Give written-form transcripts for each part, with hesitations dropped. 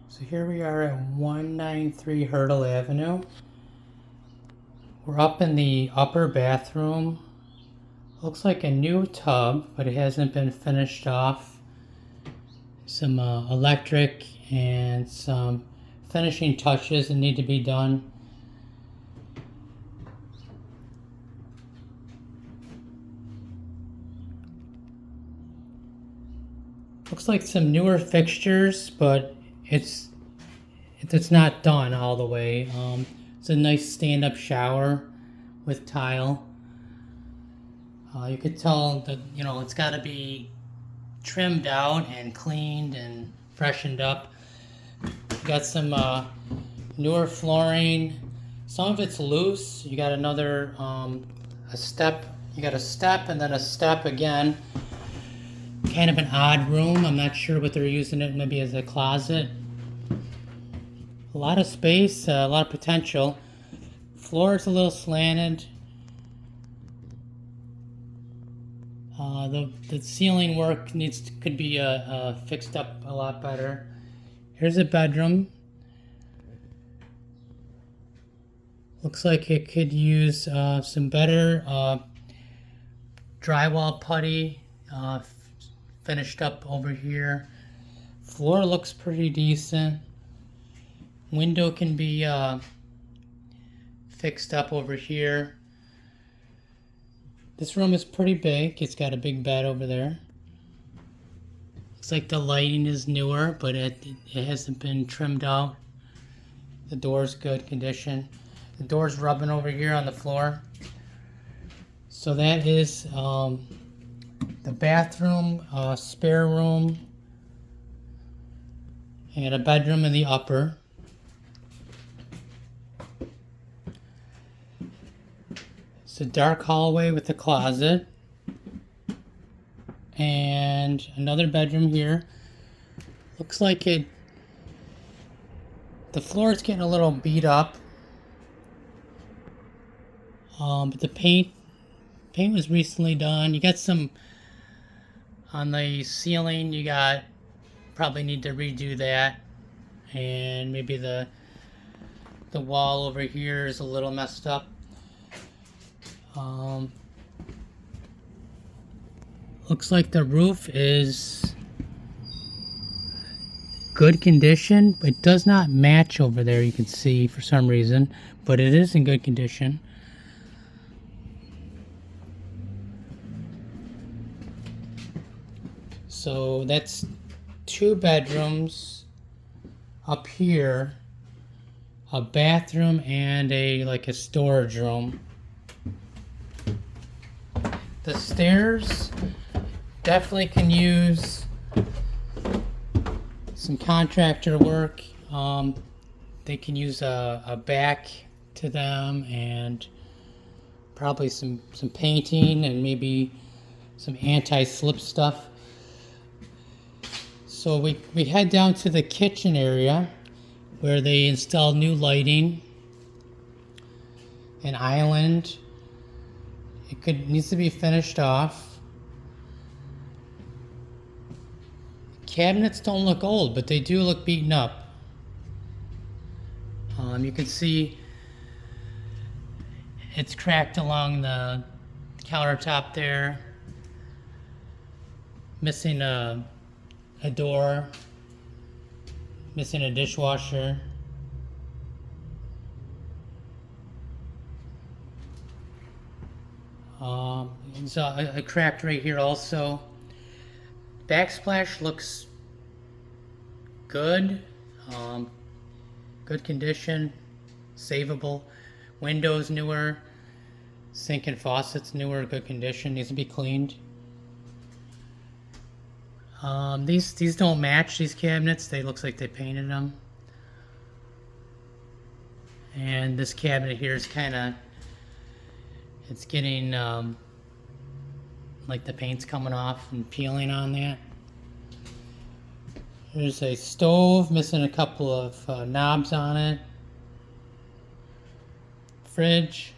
So here we are at 193 Hertel Avenue. We're up in the upper bathroom. Looks like a new tub, but it hasn't been finished off. Some electric and some finishing touches that need to be done. Looks like some newer fixtures, but it's not done all the way. It's a nice stand-up shower with tile. You could tell that it's got to be trimmed out and cleaned and freshened up. Got some newer flooring. Some of it's loose. You got another a step. You got a step and then a step again. Kind of an odd room. I'm not sure what they're using it maybe as a closet. A lot of space, a lot of potential. Floor is a little slanted. The ceiling work could be fixed up a lot better. Here's a bedroom. Looks like it could use some better drywall putty. Finished up over here. Floor looks pretty decent. Window can be fixed up over here. This room is pretty big. It's got a big bed over there. Looks like the lighting is newer, but it hasn't been trimmed out. The door's good condition. The door's rubbing over here on the floor. So that is the bathroom, spare room, and a bedroom in the upper. It's a dark hallway with a closet. And another bedroom here. Looks like the floor is getting a little beat up. But the paint was recently done. You got some on the ceiling. You probably need to redo that, and maybe the wall over here is a little messed up. Looks like the roof is good condition, but it does not match over there. You can see for some reason, but it is in good condition. So that's 2 bedrooms up here, a bathroom, and a storage room. The stairs definitely can use some contractor work. They can use a back to them and probably some painting and maybe some anti-slip stuff. So we head down to the kitchen area where they installed new lighting, an island. Needs to be finished off. Cabinets don't look old, but they do look beaten up. You can see it's cracked along the countertop there. Missing a door. Missing a dishwasher. There's a cracked right here also. Backsplash looks good. Good condition. Savable. Windows newer. Sink and faucets newer. Good condition. Needs to be cleaned. These don't match, these cabinets. They looks like they painted them. And this cabinet here is it's getting like the paint's coming off and peeling on that. There's a stove missing a couple of knobs on it. Fridge.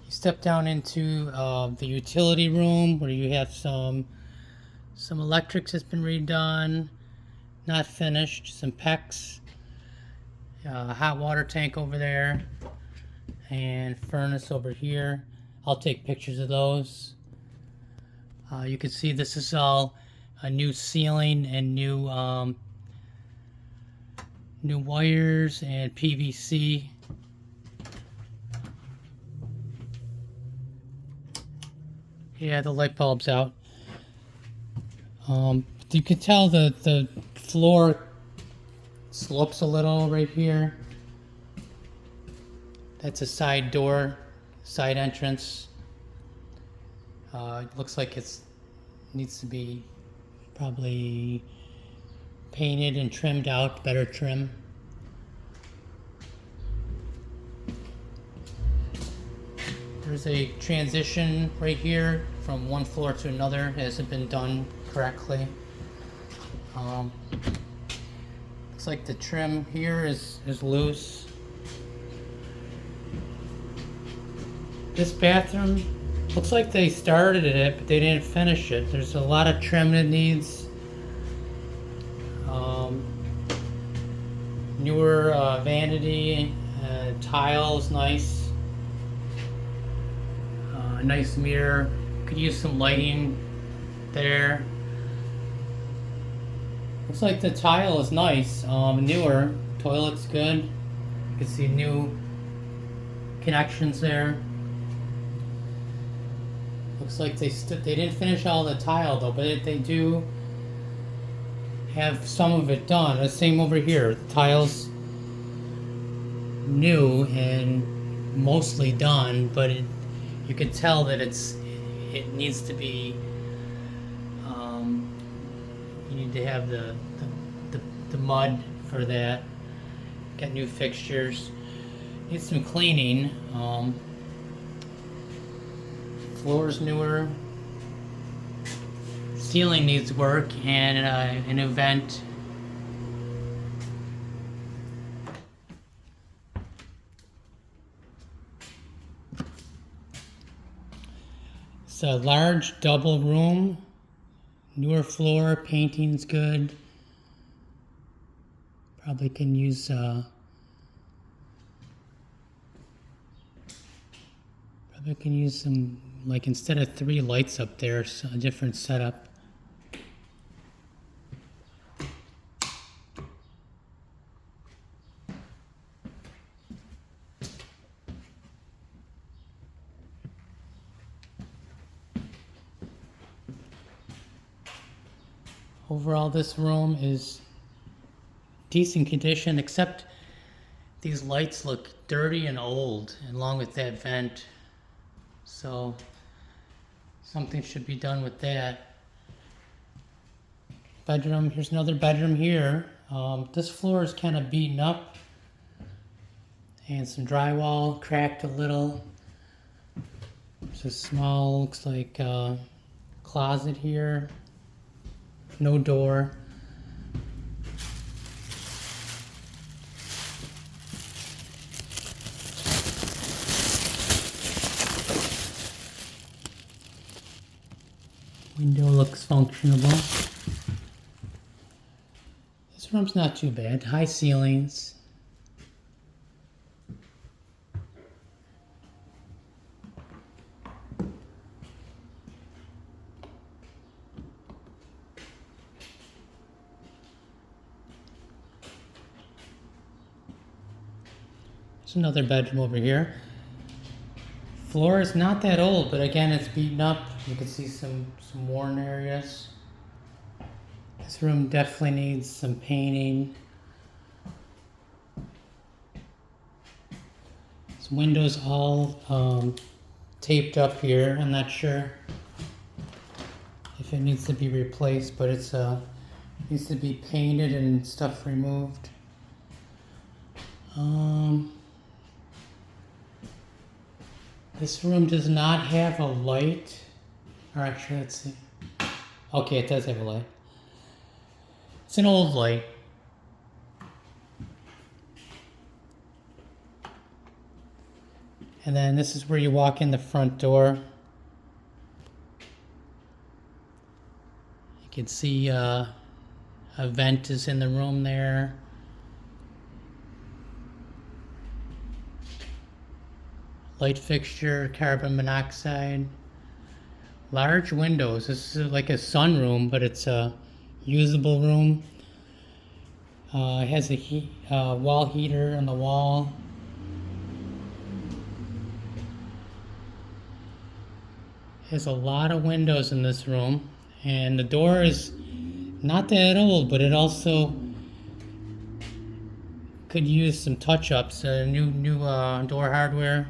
You step down into the utility room where you have some electrics that's been redone. not finished. Some PEX, hot water tank over there, and furnace over here. I'll take pictures of those. You can see this is all a new ceiling and new wires and PVC. Yeah, the light bulb's out. You can tell the floor slopes a little right here. That's a side door, side entrance. It looks like it needs to be probably painted and trimmed out, better trim. There's a transition right here from one floor to another. It hasn't been done correctly. Looks like the trim here is loose. This bathroom looks like they started it, but they didn't finish it. There's a lot of trim it needs. Newer vanity, tiles, nice. Nice mirror. Could use some lighting there. Looks like the tile is nice. Newer. Toilet's good. You can see new connections there. Looks like they didn't finish all the tile though, but they do have some of it done. The same over here. The tile's new and mostly done, but you can tell that it needs to be. You need to have the mud for that. Got new fixtures. Needs some cleaning. Floor's newer. Ceiling needs work and an new vent. It's a large double room. Newer floor, painting's good. Probably can use some, like, instead of 3 lights up there, so a different setup. Overall, this room is decent condition, except these lights look dirty and old, along with that vent. So something should be done with that. Bedroom, here's another bedroom here. This floor is kind of beaten up and some drywall cracked a little. There's a small, looks like closet here. No door. Window looks functionable. This room's not too bad. High ceilings. There's another bedroom over here. Floor is not that old, but again, it's beaten up. You can see some worn areas. This room definitely needs some painting. This window's all taped up here. I'm not sure if it needs to be replaced, but it's needs to be painted and stuff removed. This room does not have a light. Or actually, let's see. Okay, it does have a light. It's an old light. And then this is where you walk in the front door. You can see a A vent is in the room there. Light fixture, carbon monoxide. Large windows. This is like a sunroom, but it's a usable room. It has a wall heater on the wall. There's a lot of windows in this room, and the door is not that old, but it also could use some touch-ups. New door hardware.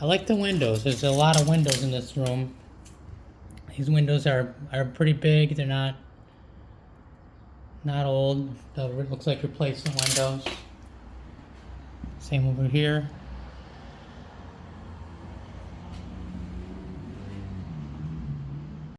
I like the windows. There's a lot of windows in this room. These windows are pretty big. They're not old. It looks like replacement windows. Same over here.